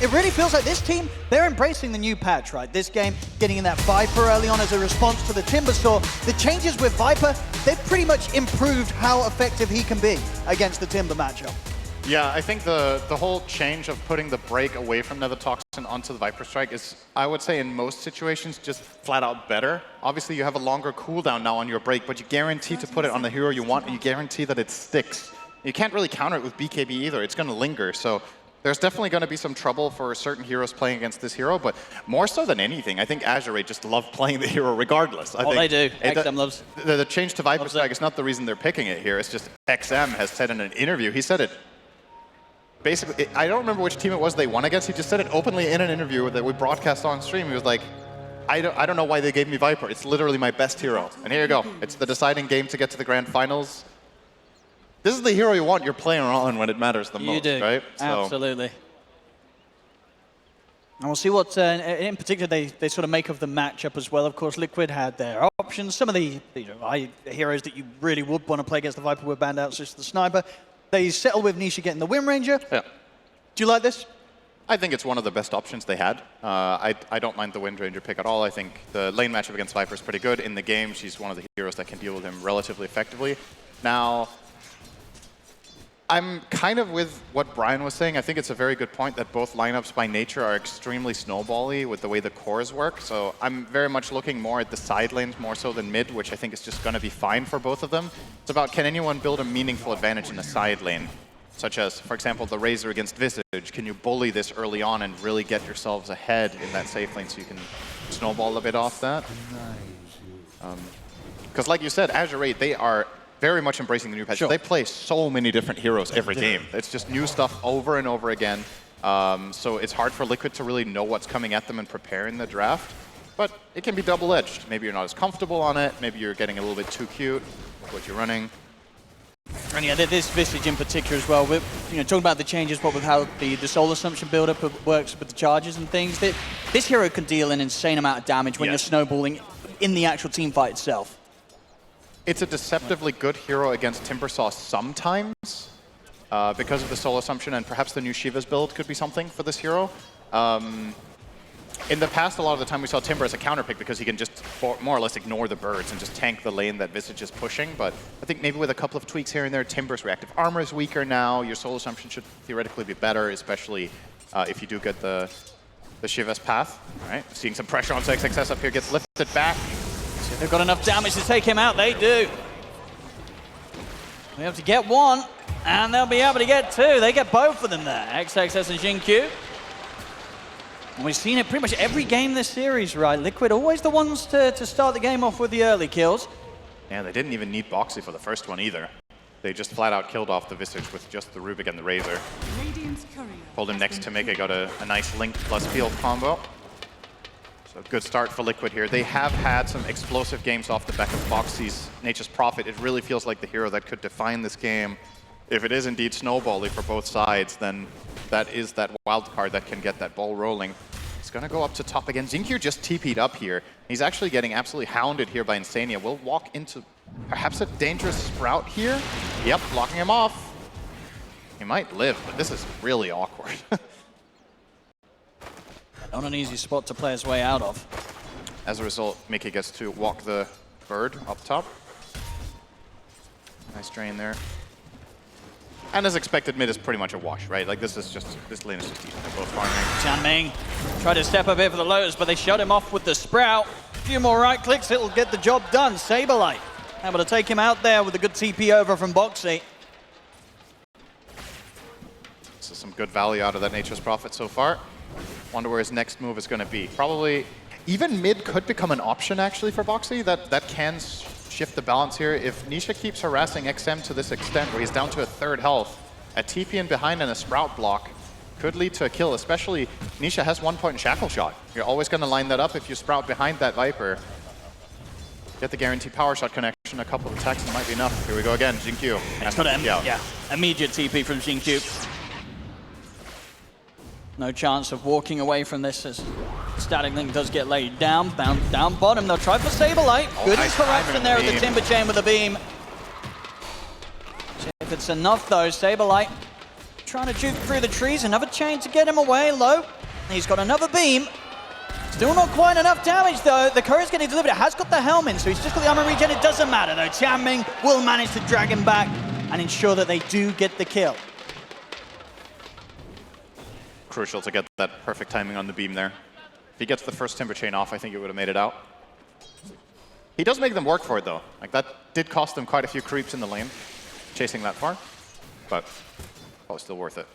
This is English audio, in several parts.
it really feels like this team, they're embracing the new patch, right? This game, getting in that Viper early on as a response to the Timbersaw. The changes with Viper, they've pretty much improved how effective he can be against the Timber matchup. Yeah, I think the whole change of putting the break away from Nether Toxin onto the Viper Strike is, I would say, in most situations, just flat out better. Obviously, you have a longer cooldown now on your break, but you guarantee to put it on the hero you want, and you guarantee that it sticks. You can't really counter it with BKB either. It's going to linger, so there's definitely going to be some trouble for certain heroes playing against this hero, but more so than anything, I think Azure just love playing the hero regardless. I think they do. XM loves the change to Viper Strike is not the reason they're picking it here. It's just XM has said in an interview, he said it basically, I don't remember which team it was they won against. He just said it openly in an interview that we broadcast on stream. He was like, I don't know why they gave me Viper. It's literally my best hero. And here you go. It's the deciding game to get to the grand finals. This is the hero you want. You're playing on when it matters the most, right? Absolutely. And we'll see what, in particular, they sort of make of the matchup as well. Of course, Liquid had their options. Some of the heroes that you really would want to play against the Viper were banned out, such as the Sniper. They settle with Nisha getting the Wind Ranger. Yeah. Do you like this? I think it's one of the best options they had. I don't mind the Wind Ranger pick at all. I think the lane matchup against Viper is pretty good. In the game, she's one of the heroes that can deal with him relatively effectively. Now, I'm kind of with what Brian was saying. I think it's a very good point that both lineups by nature are extremely snowbally with the way the cores work. So I'm very much looking more at the side lanes more so than mid, which I think is just going to be fine for both of them. It's about, can anyone build a meaningful advantage in a side lane? Such as, for example, the Razor against Visage. Can you bully this early on and really get yourselves ahead in that safe lane so you can snowball a bit off that? Because like you said, Azure, they are very much embracing the new patch. Sure. They play so many different heroes every game. It's just new stuff over and over again. So it's hard for Liquid to really know what's coming at them and prepare in the draft. But it can be double-edged. Maybe you're not as comfortable on it. Maybe you're getting a little bit too cute with what you're running. And yeah, this Visage in particular as well. We're talking about the changes, but with how the Soul Assumption build-up works with the charges and things. This hero can deal an insane amount of damage when you're snowballing in the actual team fight itself. It's a deceptively good hero against Timbersaw sometimes because of the Soul Assumption, and perhaps the new Shiva's build could be something for this hero. In the past, a lot of the time we saw Timber as a counter pick because he can just more or less ignore the birds and just tank the lane that Visage is pushing. But I think maybe with a couple of tweaks here and there, Timber's reactive armor is weaker now. Your Soul Assumption should theoretically be better, especially if you do get the Shiva's path. All right, seeing some pressure on XXS up here, gets lifted back. So they've got enough damage to take him out. They do. We have to get one, and they'll be able to get two. They get both of them there, XXS and Xingqiu. And we've seen it pretty much every game this series, right? Liquid always the ones to start the game off with the early kills. Yeah, they didn't even need Boxy for the first one either. They just flat out killed off the Visage with just the Rubik and the Razor. Pulled him next to Mega, got a nice Link plus field combo. So good start for Liquid here. They have had some explosive games off the back of Boxy's Nature's Prophet. It really feels like the hero that could define this game. If it is indeed snowballing for both sides, then that is that wild card that can get that ball rolling. It's going to go up to top again. Xingqiu just TP'd up here. He's actually getting absolutely hounded here by Insania. Will walk into perhaps a dangerous Sprout here. Yep, blocking him off. He might live, but this is really awkward. Not an easy spot to play his way out of. As a result, Mickey gets to walk the bird up top. Nice drain there. And as expected, mid is pretty much a wash, right? Like this lane is just easy. They're both farming. Tianming tried to step up here for the Lotus, but they shut him off with the Sprout. A few more right clicks, it'll get the job done. Saberlight able to take him out there with a good TP over from Boxy. So some good value out of that Nature's Prophet so far. Wonder where his next move is going to be. Probably even mid could become an option actually for Boxy. That can shift the balance here. If Nisha keeps harassing XM to this extent where he's down to a third health, a TP in behind and a Sprout block could lead to a kill, especially Nisha has 1 point in Shackle Shot. You're always going to line that up if you Sprout behind that Viper. Get the guaranteed power shot connection, a couple of attacks, and might be enough. Here we go again, Xingqiu. It's got immediate TP from Xingqiu. No chance of walking away from this as Static Link does get laid down. Down bottom, they'll try for Saberlight. Good nice interaction there at the Timber Chain with the beam. If it's enough though, Saberlight trying to juke through the trees. Another chain to get him away low. He's got another beam. Still not quite enough damage though. The courier's getting delivered. It has got the helm in, so he's just got the armor regen. It doesn't matter though. Tianming will manage to drag him back and ensure that they do get the kill. Crucial to get that perfect timing on the beam there. If he gets the first Timber Chain off, I think it would have made it out. He does make them work for it though. Like that did cost them quite a few creeps in the lane, chasing that far, but probably still worth it.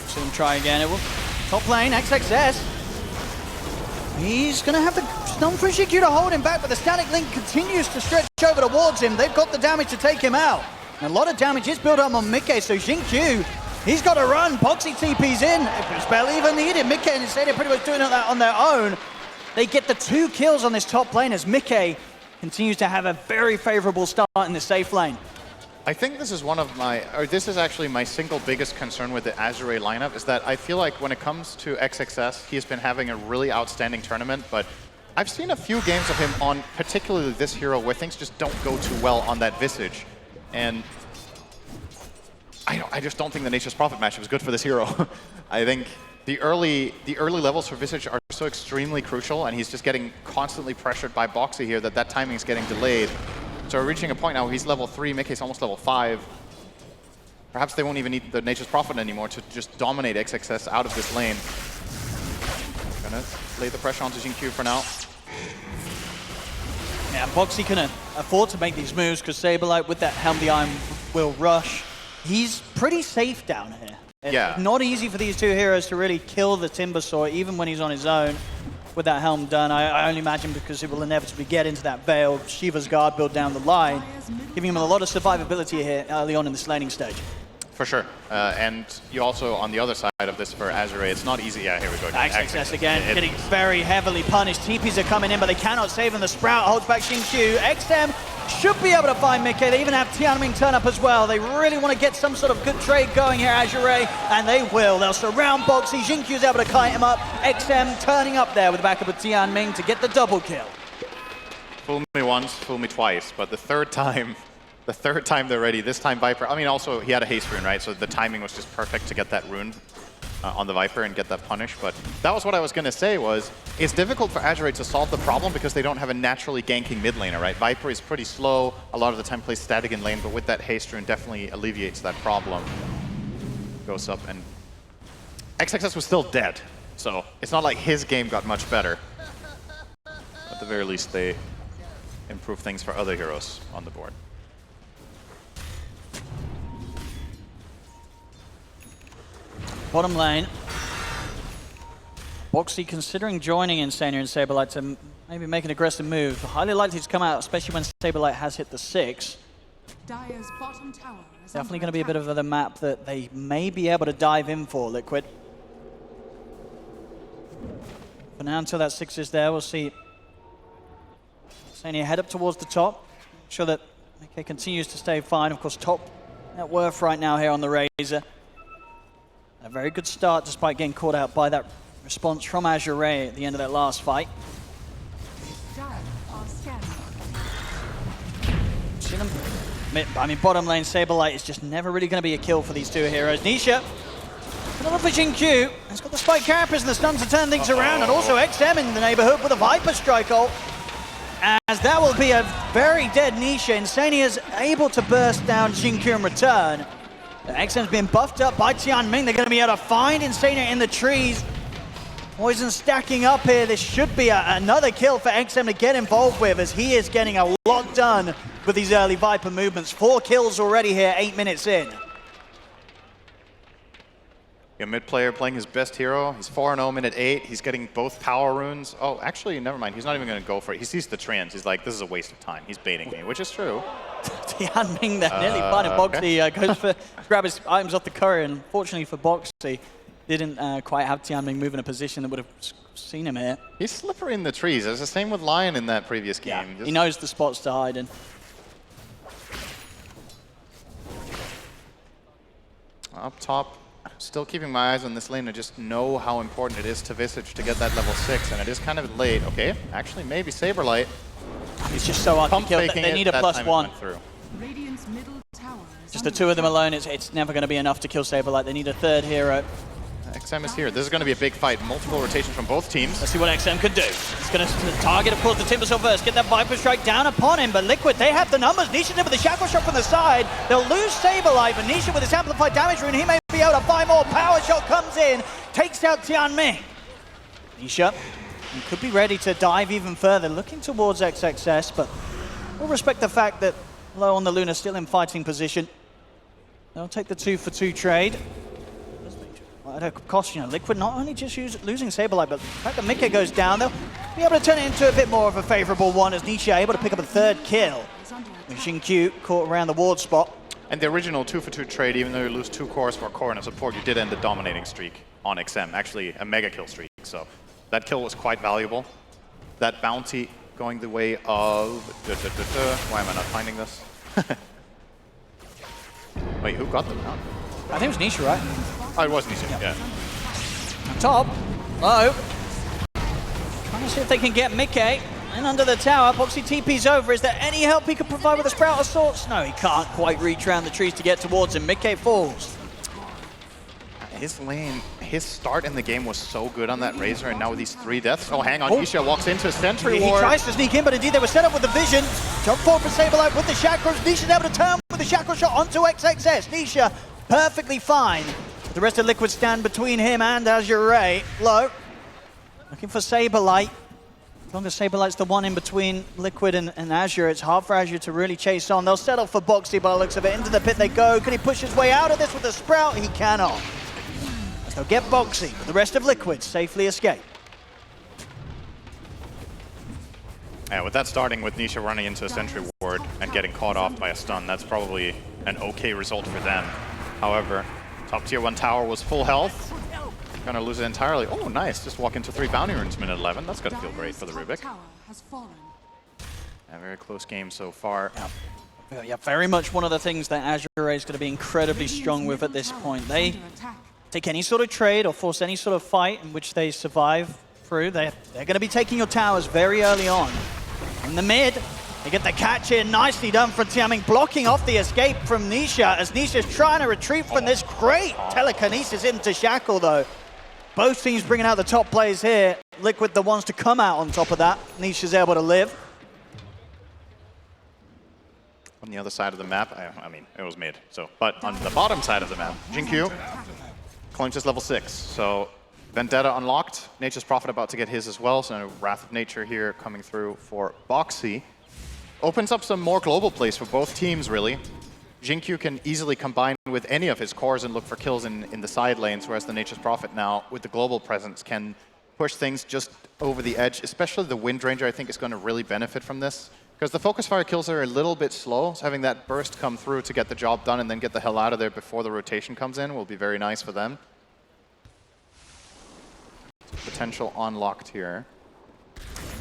See him try again. It will top lane, XXS. He's gonna have the stun for GQ to hold him back, but the static link continues to stretch over towards him. They've got the damage to take him out. And a lot of damage is built up on Mickey, so Xingqiu, he's got to run. Boxy TP's in. It was barely even needed. Mickey and Insane are pretty much doing that on their own. They get the 2 kills on this top lane as Mickey continues to have a very favorable start in the safe lane. I think this is this is actually my single biggest concern with the Azure lineup, is that I feel like when it comes to XXS, he's been having a really outstanding tournament, but I've seen a few games of him on particularly this hero where things just don't go too well on that Visage. And I just don't think the Nature's Prophet matchup is good for this hero. I think the early levels for Visage are so extremely crucial, and he's just getting constantly pressured by Boxy here that timing is getting delayed. So we're reaching a point now where he's level 3, Mickey's almost level 5. Perhaps they won't even need the Nature's Prophet anymore to just dominate XXS out of this lane. Gonna lay the pressure onto Xingqiu for now. Yeah, Boxy can afford to make these moves because Saberlight with that Helm the Iron will rush. He's pretty safe down here. Yeah. It's not easy for these 2 heroes to really kill the Timbersaw, even when he's on his own with that Helm done. I only imagine because it will inevitably get into that Veil, Shiva's Guard build down the line, giving him a lot of survivability here early on in this laning stage. For sure. And you also, on the other side of this for Azure, it's not easy. Yeah, here we go. XXS again, getting very heavily punished. TPs are coming in, but they cannot save him. The Sprout holds back Xingqiu. XM should be able to find Mickey. They even have Tianming turn up as well. They really want to get some sort of good trade going here, Azure, and they will. They'll surround Boxy. Xingqiu's able to kite him up. XM turning up there with the backup of Tianming to get the double kill. Fool me once, fool me twice, but the third time they're ready, this time Viper, I mean also he had a haste rune, right? So the timing was just perfect to get that rune on the Viper and get that punish. But that was what I was going to say was, it's difficult for Azure to solve the problem because they don't have a naturally ganking mid laner, right? Viper is pretty slow, a lot of the time plays static in lane, but with that haste rune definitely alleviates that problem. Goes up and XXS was still dead, so it's not like his game got much better. At the very least they improve things for other heroes on the board. Bottom lane. Boxy considering joining Insania and Saberlight to maybe make an aggressive move. Highly likely to come out, especially when Saberlight has hit the 6. Dire's bottom tower is Definitely going to be a bit of the map that they may be able to dive in for, Liquid. For now, until that 6 is there, we'll see Insania head up towards the top. Make sure that MK continues to stay fine. Of course, top net worth right now here on the Razor. A very good start despite getting caught out by that response from Azure at the end of that last fight. See them? I mean, bottom lane Saberlight is just never really going to be a kill for these 2 heroes. Nisha, another for Xingqiu. He's got the spike carapace and the stun to turn things around, and also XM in the neighborhood with a Viper strike ult. As that will be a very dead Nisha. Insania's able to burst down Xingqiu in return. XM's been buffed up by Tianming. They're going to be able to find Insania in the trees. Poison stacking up here. This should be another kill for XM to get involved with, as he is getting a lot done with these early Viper movements. 4 kills already here, 8 minutes in. Yeah, mid player playing his best hero. He's 4-0 minute 8. He's getting both power runes. Oh, actually, never mind. He's not even going to go for it. He sees the trans. He's like, this is a waste of time. He's baiting me, which is true. Tianming there, nearly finding Boxy. Goes for grab his items off the courier, and unfortunately for Boxy, didn't quite have Tianming move in a position that would have seen him here. He's slippery in the trees. It's the same with Lion in that previous game. Yeah, he knows the spots to hide in. Up top, still keeping my eyes on this lane. I just know how important it is to Visage to get that level 6, and it is kind of late. Okay, actually maybe Saberlight. He's just so hard to kill. They need a +1. Radiant's middle tower Just the two of them alone, it's never going to be enough to kill Saberlight. They need a third hero. XM is here. This is going to be a big fight. Multiple rotations from both teams. Let's see what XM can do. He's going to target, of course, the Timbersaw first. Get that Viper Strike down upon him, but Liquid, they have the numbers. Nisha's in with the Shackle Shot from the side. They'll lose Saberlight, but Nisha with his amplified damage rune, he may be able to buy more. Power Shot comes in, takes out Tianming. Nisha could be ready to dive even further, looking towards XXS, but we'll respect the fact that Low on the Luna still in fighting position. They'll take the 2-for-2 trade. At a cost, Liquid not only just losing Saberlight, but the fact that Mickey goes down, they'll be able to turn it into a bit more of a favorable one as Nisha able to pick up a third kill. Xin-Q caught around the ward spot. And the original 2-for-2 trade, even though you lose 2 cores for a core and a support, you did end the dominating streak on XM, actually a mega kill streak. So that kill was quite valuable. That bounty going the way of... Why am I not finding this? Wait, who got the bounty? I think it was Nisha, right? Oh, it was Nisha, yeah. On top, Low. Trying to see if they can get Mickey in under the tower. Boxy TP's over. Is there any help he could provide with a Sprout of sorts? No, he can't quite reach around the trees to get towards him. Mickey falls. His lane, his start in the game was so good on that Razor, and now with these 3 deaths. Oh, hang on, Nisha walks into a Sentry He Ward. tries to sneak in, but indeed they were set up with the vision. Jump forward for Saberlight with the Chakras. Nisha's able to turn with the Shackle Shot onto XXS. Nisha perfectly fine. The rest of Liquid stand between him and Azure. Low, looking for Saberlight. As long as Saberlight's the one in between Liquid and Azure, it's hard for Azure to really chase on. They'll settle for Boxy by the looks of it. Into the pit they go. Can he push his way out of this with a Sprout? He cannot. They'll get Boxy, but the rest of Liquid safely escape. Yeah, with that starting with Nisha running into a Sentry Ward and getting caught off by a stun, that's probably an okay result for them. However, top tier 1 tower was full health. Gonna lose it entirely. Oh, nice. Just walk into 3 bounty runes minute 11. That's gonna feel great for the Rubik. A very close game so far. Yeah, very much one of the things that Azure is going to be incredibly strong with at this point. They take any sort of trade or force any sort of fight in which they survive through. They're going to be taking your towers very early on. In the mid, they get the catch in. Nicely done from Tianming, blocking off the escape from Nisha as Nisha's trying to retreat from this. Great telekinesis into Shackle, though. Both teams bringing out the top players here. Liquid the ones to come out on top of that. Nisha's able to live. On the other side of the map, I mean, it was mid. But on the bottom side of the map, Xin-Q claims his level 6. So Vendetta unlocked. Nature's Prophet about to get his as well. So Wrath of Nature here coming through for Boxy. Opens up some more global plays for both teams, really. Xin-Q can easily combine with any of his cores and look for kills in the side lanes, whereas the Nature's Prophet now, with the global presence, can push things just over the edge. Especially the Wind Ranger, I think, is going to really benefit from this. Because the focus fire kills are a little bit slow, so having that burst come through to get the job done and then get the hell out of there before the rotation comes in will be very nice for them. Potential unlocked here.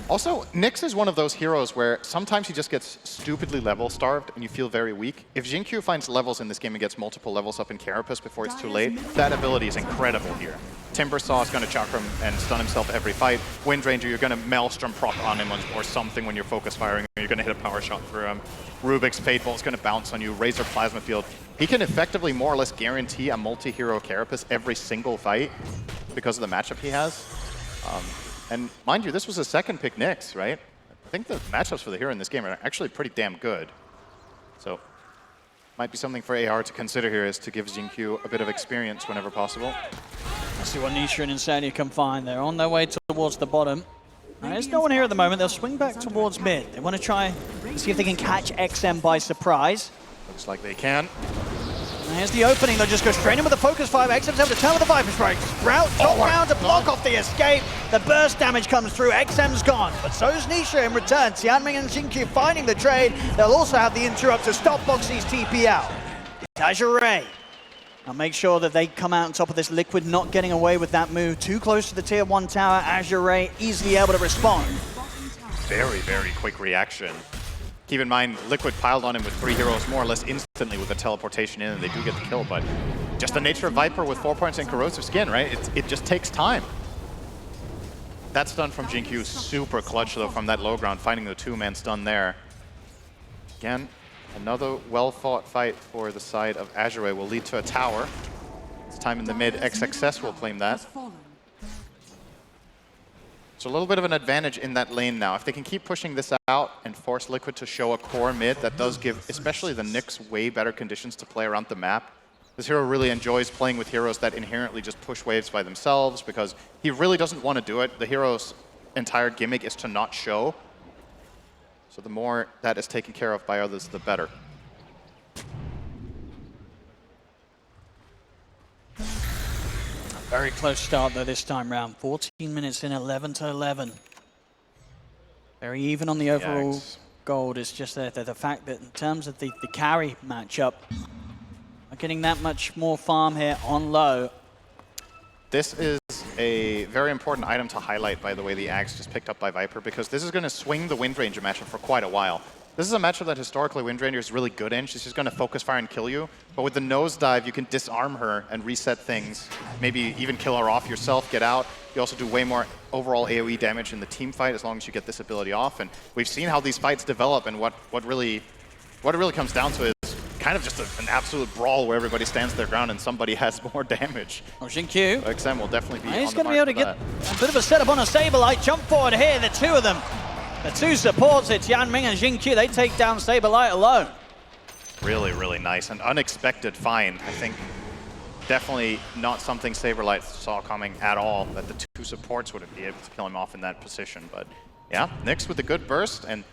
Also, Nyx is one of those heroes where sometimes he just gets stupidly level starved and you feel very weak. If Xin-Q finds levels in this game and gets multiple levels up in Carapace before it's too late, that ability is incredible here. Timbersaw is going to chakra him and stun himself every fight. Wind Ranger, you're going to Maelstrom proc on him or something when you're focus firing, or you're going to hit a power shot through him. Rubik's Fate Bolt is going to bounce on you. Razor Plasma Field. He can effectively more or less guarantee a multi-hero Carapace every single fight because of the matchup he has. And mind you, this was a second pick Nyx, right? I think the matchups for the hero in this game are actually pretty damn good. So, might be something for AR to consider here, is to give Xin-Q a bit of experience whenever possible. Let's see what Nisha and Insania can find. They're on their way towards the bottom. There's no one here at the moment. They'll swing back towards mid. They want to try and see if they can catch XM by surprise. Looks like they can. And here's the opening. They'll just go straight in with the focus fire. XM's able to turn with the Viper Strike. Sprout top down to block off the escape. The burst damage comes through. XM's gone, but so's Nisha in return. Tianming and Xin-Q finding the trade. They'll also have the interrupt to stop Boxy's TP out. Azure. I'll make sure that they come out on top of this. Liquid not getting away with that move. Too close to the tier 1 tower. Azure easily able to respond. Very, very quick reaction. Keep in mind, Liquid piled on him with 3 heroes more or less instantly with the teleportation in, and they do get the kill, but just the nature of Viper with 4 points and corrosive skin, right? It just takes time. That stun from Xin-Q super clutch, though, from that low ground, finding the 2-man stun there. Again, Another well-fought fight for the side of Azure will lead to a tower. This time in the mid, XXS will claim that. So a little bit of an advantage in that lane now. If they can keep pushing this out and force Liquid to show a core mid, that does give, especially the Nyx, way better conditions to play around the map. This hero really enjoys playing with heroes that inherently just push waves by themselves because he really doesn't want to do it. The hero's entire gimmick is to not show. So the more that is taken care of by others, the better. Very close start though this time round. 14 minutes in, 11-11. Very even on the overall gold. It's just the fact that in terms of the carry matchup, are getting that much more farm here on low. This is a very important item to highlight, by the way, the Axe just picked up by Viper, because this is going to swing the Wind Ranger matchup for quite a while. This is a matchup that historically Wind Ranger is really good in. She's just going to focus fire and kill you. But with the nosedive, you can disarm her and reset things. Maybe even kill her off yourself, get out. You also do way more overall AoE damage in the team fight as long as you get this ability off. And we've seen how these fights develop, and what it really comes down to is kind of just an absolute brawl where everybody stands their ground and somebody has more damage. Oh, Xingqiu. XM will definitely be He's on the going to be able to get that. a bit of a setup on a Saberlight. Jump forward here, the two of them. The two supports, it's Yanming and Xingqiu. They take down Saberlight alone. Really, really nice. An unexpected find. I think definitely not something Saberlight saw coming at all, that the two supports wouldn't be able to kill him off in that position. But yeah, Nyx with a good burst, and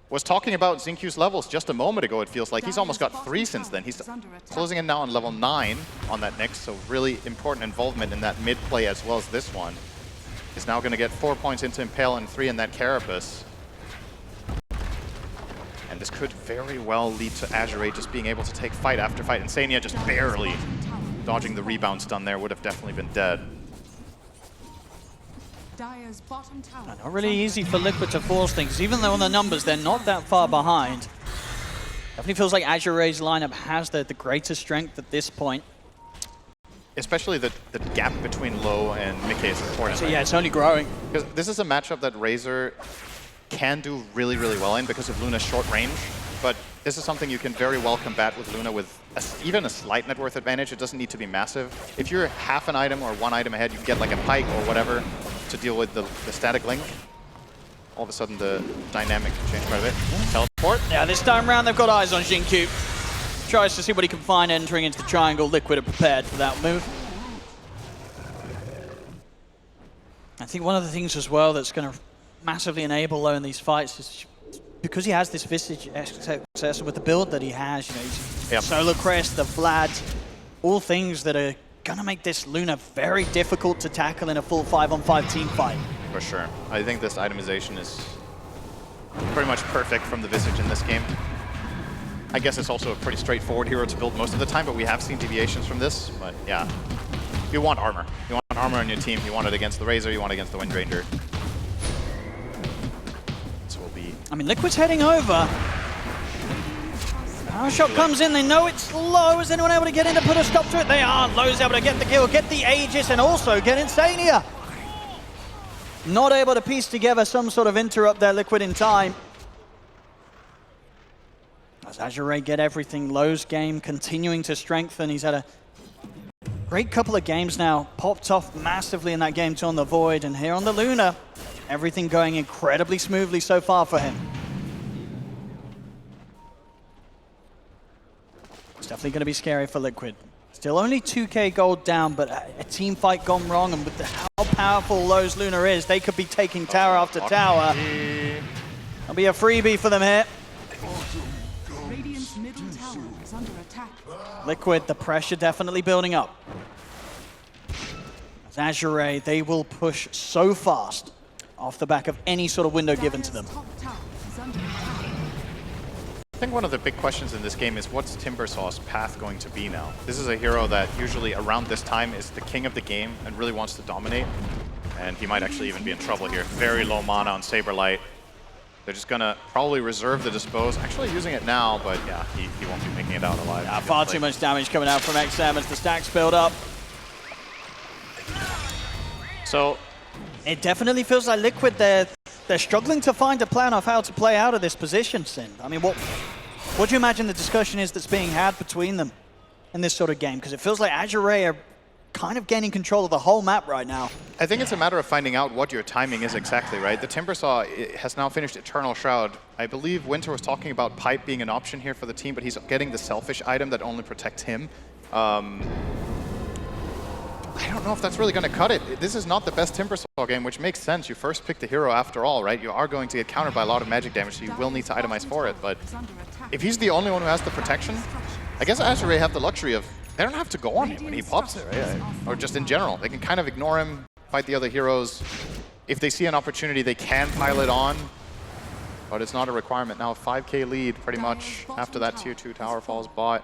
was talking about Xingqiu's levels just a moment ago, it feels like. He's almost got 3 since then. He's closing in now on level 9 on that Nyx, so really important involvement in that mid play as well as this one. He's now going to get 4 points into Impale and 3 in that Carapace. And this could very well lead to Azure just being able to take fight after fight. Insania just barely dodging the rebound stun there, would have definitely been dead. Not really easy for Liquid to force things, even though on the numbers they're not that far behind. Definitely feels like Azure's lineup has the greatest strength at this point. Especially the gap between low and mid is important. So yeah, it's only growing. Because this is a matchup that Razor can do really, really well in because of Luna's short range. But this is something you can very well combat with Luna with even a slight net worth advantage. It doesn't need to be massive. If you're half an item or 1 item ahead, you can get like a pike or whatever to deal with the static link. All of a sudden the dynamic can change quite a bit. Teleport. Yeah, this time round they've got eyes on Xingqiu. Tries to see what he can find entering into the triangle. Liquid are prepared for that move. I think one of the things as well that's going to massively enable low in these fights is because he has this Visage success with the build that he has, you know, he's Solar Crest, the Vlad, all things that are going to make this Luna very difficult to tackle in a full 5-on-5 team fight. For sure. I think this itemization is pretty much perfect from the Visage in this game. I guess it's also a pretty straightforward hero to build most of the time, but we have seen deviations from this. But yeah, you want armor. You want armor on your team. You want it against the Razor. You want it against the Wind Ranger. This will be... I mean, Liquid's heading over. Power shot comes in. They know it's low. Is anyone able to get in to put a stop to it? They are. Low's able to get the kill, get the Aegis, and also get Insania. Not able to piece together some sort of interrupt there, Liquid in time. As Azure get everything, Low's game continuing to strengthen. He's had a great couple of games now, popped off massively in that game to on the Void, and here on the Luna, everything going incredibly smoothly so far for him. It's definitely going to be scary for Liquid. Still only 2k gold down, but a team fight gone wrong, and with how powerful Low's Luna is, they could be taking tower after tower. That'll be a freebie for them here. Liquid, the pressure definitely building up. As Azure, they will push so fast off the back of any sort of window given to them. I think one of the big questions in this game is what's Timbersaw's path going to be now? This is a hero that usually around this time is the king of the game and really wants to dominate. And he might actually even be in trouble here. Very low mana on Saberlight. They're just going to probably reserve the Dispose. Actually using it now, but yeah, he won't be making it out alive. Yeah, far too much damage coming out from XM as the stacks build up. So it definitely feels like Liquid, they're struggling to find a plan of how to play out of this position, Sin. I mean, what What do you imagine the discussion is that's being had between them in this sort of game? Because it feels like Azure are kind of gaining control of the whole map right now. I think it's a matter of finding out what your timing is exactly, right? The Timbersaw has now finished Eternal Shroud. I believe Winter was talking about Pipe being an option here for the team, but he's getting the selfish item that only protects him. I don't know if that's really going to cut it. This is not the best Timbersaw game, which makes sense. You first pick the hero after all, right? You are going to get countered by a lot of magic damage, so you will need to itemize for it. But if he's the only one who has the protection, I guess Azure have the luxury of, they don't have to go on him when he pops it, right? Or just in general. They can kind of ignore him, fight the other heroes. If they see an opportunity, they can pile it on. But it's not a requirement. Now a 5k lead pretty much after that tier 2 tower falls bot.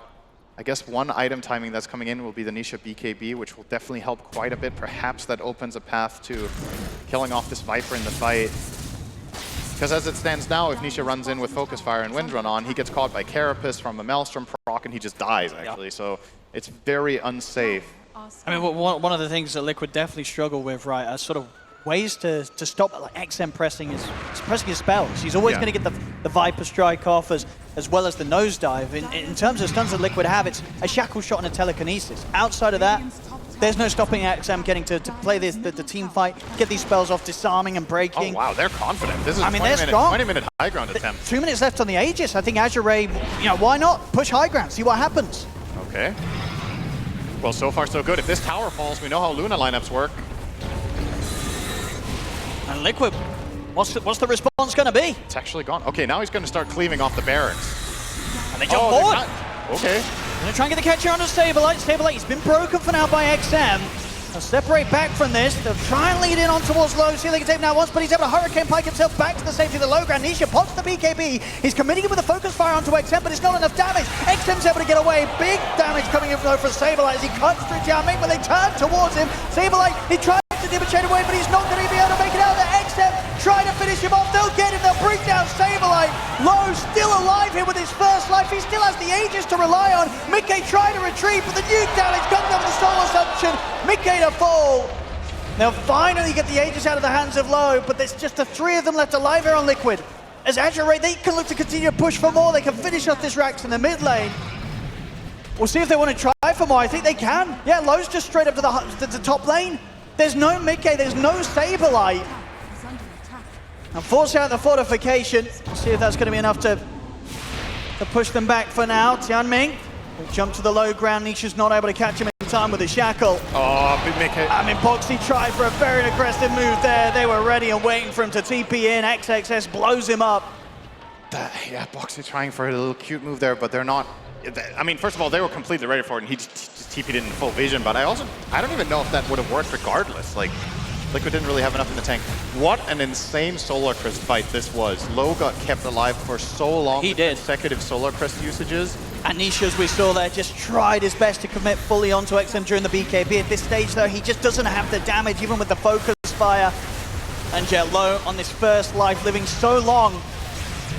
I guess one item timing that's coming in will be the Nisha BKB, which will definitely help quite a bit. Perhaps that opens a path to killing off this Viper in the fight. Because as it stands now, if Nisha runs in with Focus Fire and Wind Run on, he gets caught by Carapace from a Maelstrom proc and he just dies, actually. Yep. So it's very unsafe. I mean, one of the things that Liquid definitely struggle with, right, are sort of ways to stop like XM pressing his spells. He's always going to get the Viper Strike off as well as the nosedive. In terms of stuns that Liquid have, it's a Shackle Shot and a Telekinesis. Outside of that, there's no stopping XM getting to play the team fight, get these spells off, disarming and breaking. Oh wow, they're confident. This is I mean, they're strong. 20-minute high ground attempt. 2 minutes left on the Aegis. I think Azure, why not push high ground, see what happens. Okay. Well, so far so good. If this tower falls, we know how Luna lineups work. And Liquid, what's the response going to be? It's actually gone. Okay, now he's going to start cleaving off the barracks. And they jump forward. Okay. Going to try and get the catcher onto Saberlight. Saberlight, he's been broken for now by XM. They'll separate back from this. They'll try and lead in on towards low. See if they can take him now once, but he's able to Hurricane Pike himself back to the safety of the low ground. Nisha pops the BKB. He's committing it with a Focus Fire onto XM, but it's not enough damage. XM's able to get away. Big damage coming in though for Saberlight as he cuts through Jiaming, but they turn towards him. Saberlight, he tries to demonstrate away, but he's not going to be able to make it out of there. XM trying to finish him off. They'll get him. They'll bring down Saberlight. Low still alive here with his first life. He still has the Aegis to rely on. Mickey trying to retreat, but the nuke damage comes over the Soul Assumption. Mickey to fall. They'll finally get the Aegis out of the hands of Low, but there's just the 3 of them left alive here on Liquid. As Azure, they can look to continue to push for more. They can finish off this Rax in the mid lane. We'll see if they want to try for more. I think they can. Yeah, Low's just straight up to the top lane. There's no Mickey, there's no Saberlight. And force out the fortification. We'll see if that's going to be enough to push them back for now. Tianming will jump to the low ground. Nisha's not able to catch him in time with the shackle. Oh, big Mickey. I mean, Boxy tried for a very aggressive move there. They were ready and waiting for him to TP in. XXS blows him up. Yeah, Boxy trying for a little cute move there, but they're not. I mean, first of all, they were completely ready for it, and he just TP'd in full vision, but I don't even know if that would have worked regardless. Like, Liquid didn't really have enough in the tank. What an insane Solar Crest fight this was. Low got kept alive for so long. He did. Consecutive Solar Crest usages. And Nisha, as we saw there, just tried his best to commit fully onto XM during the BKB. At this stage, though, he just doesn't have the damage, even with the Focus Fire. And Jet Low on this first life, living so long,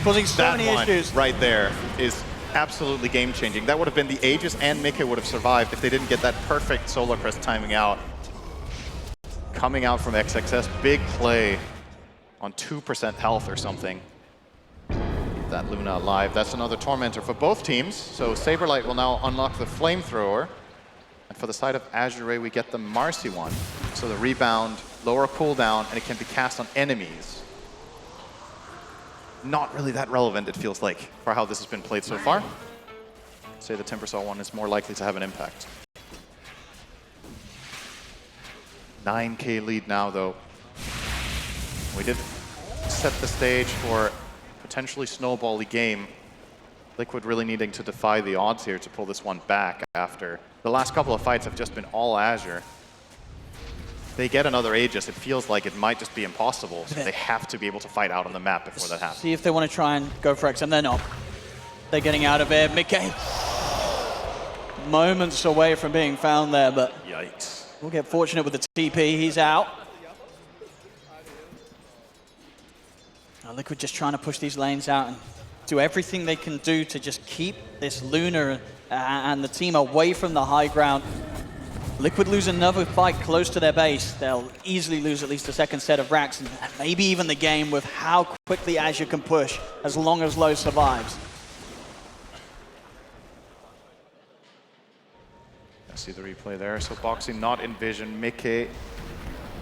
causing so many issues. Right there is absolutely game-changing. That would have been the Aegis, and Mickey would have survived if they didn't get that perfect Solar Crest timing out. Coming out from XXS, big play on 2% health or something. That Luna alive. That's another Tormentor for both teams. So Saberlight will now unlock the Flamethrower. And for the side of Azure, we get the Marcy one. So the rebound, lower cooldown, and it can be cast on enemies. Not really that relevant, it feels like, for how this has been played so far. I'd say the Timbersaw one is more likely to have an impact. 9k lead now, though. We did set the stage for potentially snowbally game. Liquid really needing to defy the odds here to pull this one back after the last couple of fights have just been all Azure. If they get another Aegis, it feels like it might just be impossible. So they have to be able to fight out on the map before that happens. See if they want to try and go for XM. They're not. They're getting out of it. Mickey, moments away from being found there, but yikes. We'll get fortunate with the TP. He's out. Now Liquid just trying to push these lanes out and do everything they can do to just keep this Luna and the team away from the high ground. Liquid lose another fight close to their base. They'll easily lose at least a second set of racks and maybe even the game with how quickly Azure can push as long as Low survives. See the replay there. So Boxy not in vision. Mickey.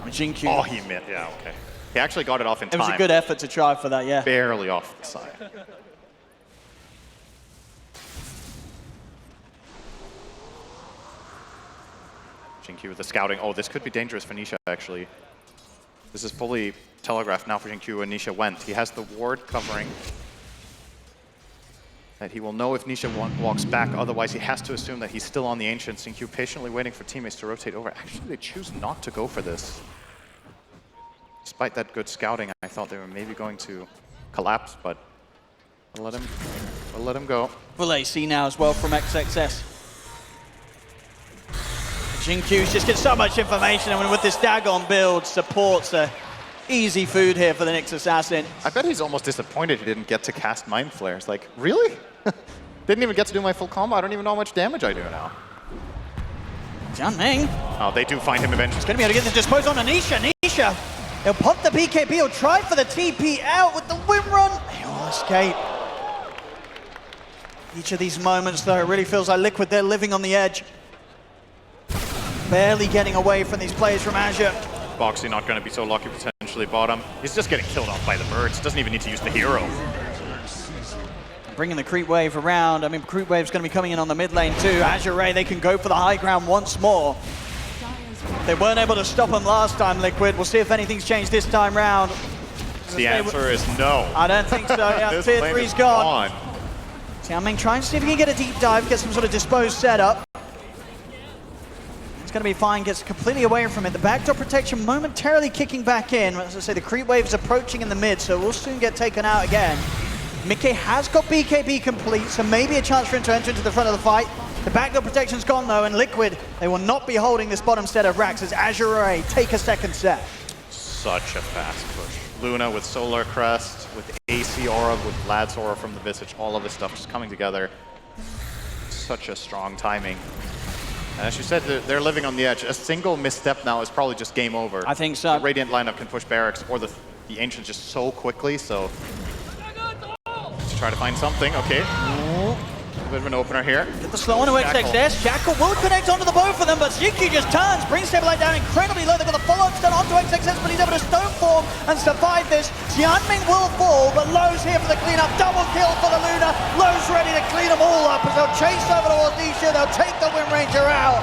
Jinkyu. Oh, he missed. Yeah, okay. He actually got it off in time. It was a good effort to try for that, yeah. Barely off the side. Jinkyu with the scouting. Oh, this could be dangerous for Nisha, actually. This is fully telegraphed now for Jinkyu when Nisha went. He has the ward covering. That he will know if Nisha walks back, otherwise he has to assume that he's still on the Ancients. Jinkyu patiently waiting for teammates to rotate over. Actually, they choose not to go for this. Despite that good scouting, I thought they were maybe going to collapse, but we'll let him go. Full AC now as well from XXS. Jinkyu just gets so much information, and with this Dagon build, supports easy food here for the Nyx Assassin. I bet he's almost disappointed he didn't get to cast Mind Flares. Like, really? Didn't even get to do my full combo? I don't even know how much damage I do now. Jianming. Oh, they do find him eventually. He's going to be able to get the dispose on Anisha. Anisha, he'll pop the BKB, he'll try for the TP out with the win run. He'll escape. Each of these moments, though, it really feels like Liquid, they're living on the edge. Barely getting away from these players from Azure. Boxy not going to be so lucky, potentially bottom. He's just getting killed off by the birds. Doesn't even need to use the hero. Bringing the creep wave around. I mean, creep wave's going to be coming in on the mid lane too. Azure Ray, they can go for the high ground once more. They weren't able to stop them last time, Liquid. We'll see if anything's changed this time round. The answer is no. I don't think so. Yeah, Tier 3's gone. Jianming trying to see if he can get a deep dive, get some sort of disposed setup. It's going to be fine, gets completely away from it. The backdoor protection momentarily kicking back in. As I say, the creep wave's approaching in the mid, so we'll soon get taken out again. Mickey has got BKB complete, so maybe a chance for him to enter into the front of the fight. The backdoor protection's gone though, and Liquid, they will not be holding this bottom set of racks as Azure Ray take a second set. Such a fast push. Luna with Solar Crest, with AC Aura, with Vlad's Aura from the Visage, all of this stuff just coming together. Such a strong timing. And as you said, they're living on the edge. A single misstep now is probably just game over. I think so. The Radiant lineup can push Barracks or the Ancient just so quickly, so... Let's try to find something, okay. A bit of an opener here. Get the slow on to XXS. Jackal will connect onto the both of them, but Jinkyu just turns, brings Stabilite down incredibly low. They've got the follow-up stun onto XXS, but he's able to stone form and survive this. Jianming will fall, but Low's here for the cleanup. Double kill for the Luna. Low's ready to clean them all up as they'll chase over towards Nisha. They'll take the Wind Ranger out.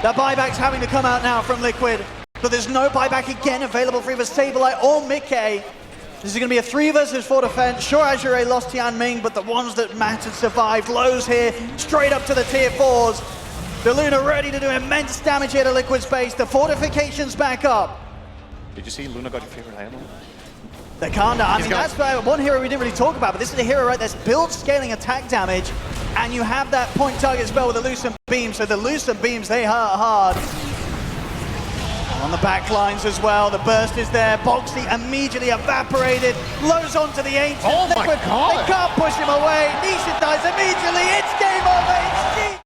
The buyback's having to come out now from Liquid, but there's no buyback again available for either Stabilite or Mickey. This is going to be a 3 versus 4 defense. Sure, Azure Ray lost Jianming, but the ones that mattered survived. Lows here, straight up to the tier 4s. The Luna ready to do immense damage here to Liquid space. The fortifications back up. Did you see Luna got your favorite item? The Kanda, I mean, that's one hero we didn't really talk about, but this is a hero, right, that's build scaling attack damage, and you have that point target spell with the Lucent Beam, so the Lucent Beams, they hurt hard. On the back lines as well, the burst is there, Boxy immediately evaporated, Lows onto the Ancient. Oh my God! They can't push him away, Nisha dies immediately, it's game over, it's